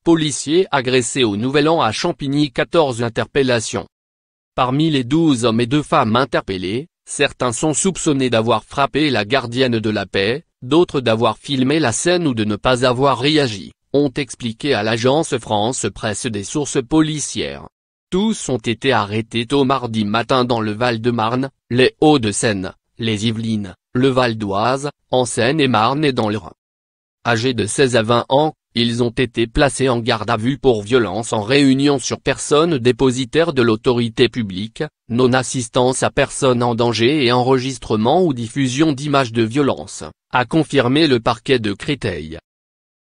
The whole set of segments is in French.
policiers agressés au Nouvel An à Champigny. 14 interpellations. Parmi les 12 hommes et 2 femmes interpellés, certains sont soupçonnés d'avoir frappé la gardienne de la paix, d'autres d'avoir filmé la scène ou de ne pas avoir réagi, ont expliqué à l'agence France Presse des sources policières. Tous ont été arrêtés tôt mardi matin dans le Val-de-Marne, les Hauts-de-Seine, les Yvelines, le Val d'Oise, en Seine-et-Marne et dans le Rhin. Âgés de 16 à 20 ans, ils ont été placés en garde à vue pour violence en réunion sur personne dépositaire de l'autorité publique, non-assistance à personne en danger et enregistrement ou diffusion d'images de violence, a confirmé le parquet de Créteil.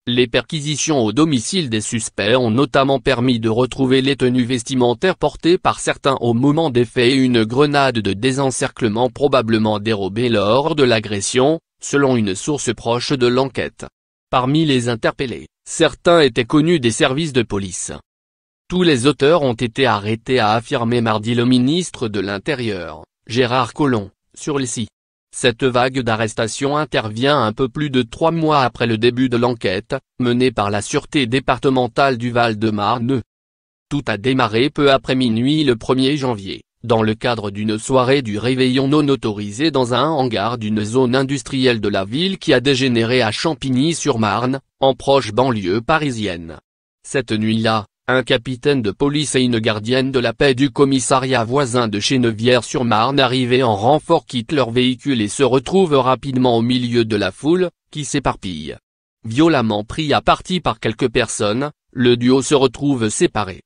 Les perquisitions au domicile des suspects ont notamment permis de retrouver les tenues vestimentaires portées par certains au moment des faits et une grenade de désencerclement probablement dérobée lors de l'agression, selon une source proche de l'enquête. Parmi les interpellés, certains étaient connus des services de police. Tous les auteurs ont été arrêtés, a affirmé mardi le ministre de l'Intérieur, Gérard Collomb, sur le site. Cette vague d'arrestations intervient un peu plus de 3 mois après le début de l'enquête, menée par la Sûreté départementale du Val-de-Marne. Tout a démarré peu après minuit le 1er janvier, dans le cadre d'une soirée du réveillon non autorisée dans un hangar d'une zone industrielle de la ville qui a dégénéré à Champigny-sur-Marne, en proche banlieue parisienne. Cette nuit-là, un capitaine de police et une gardienne de la paix du commissariat voisin de Chennevières-sur-Marne arrivés en renfort quittent leur véhicule et se retrouvent rapidement au milieu de la foule, qui s'éparpille. Violemment pris à partie par quelques personnes, le duo se retrouve séparé.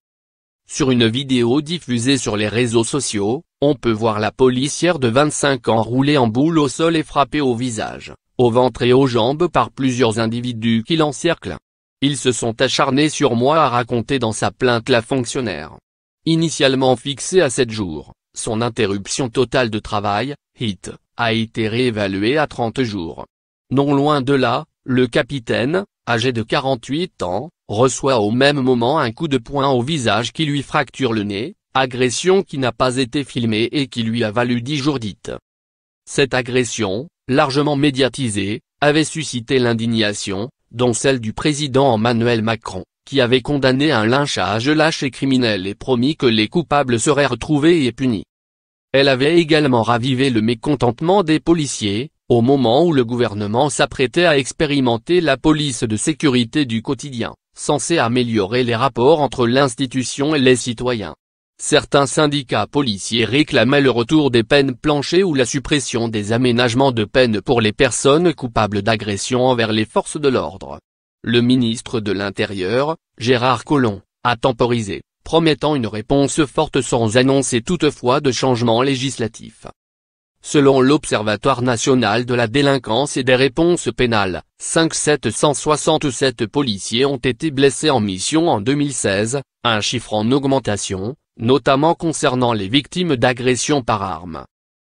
Sur une vidéo diffusée sur les réseaux sociaux, on peut voir la policière de 25 ans rouler en boule au sol et frappée au visage, au ventre et aux jambes par plusieurs individus qui l'encerclent. Ils se sont acharnés sur moi, a raconté dans sa plainte la fonctionnaire. Initialement fixée à 7 jours, son interruption totale de travail, HIT, a été réévaluée à 30 jours. Non loin de là, le capitaine, âgé de 48 ans, reçoit au même moment un coup de poing au visage qui lui fracture le nez, agression qui n'a pas été filmée et qui lui a valu 10 jours d'IT. Cette agression, largement médiatisée, avait suscité l'indignation, dont celle du président Emmanuel Macron, qui avait condamné un lynchage lâche et criminel et promis que les coupables seraient retrouvés et punis. Elle avait également ravivé le mécontentement des policiers, au moment où le gouvernement s'apprêtait à expérimenter la police de sécurité du quotidien, censée améliorer les rapports entre l'institution et les citoyens. Certains syndicats policiers réclamaient le retour des peines planchées ou la suppression des aménagements de peine pour les personnes coupables d'agressions envers les forces de l'ordre. Le ministre de l'Intérieur, Gérard Collomb, a temporisé, promettant une réponse forte sans annoncer toutefois de changement législatif. Selon l'Observatoire national de la délinquance et des réponses pénales, 767 policiers ont été blessés en mission en 2016, un chiffre en augmentation, notamment concernant les victimes d'agressions par arme.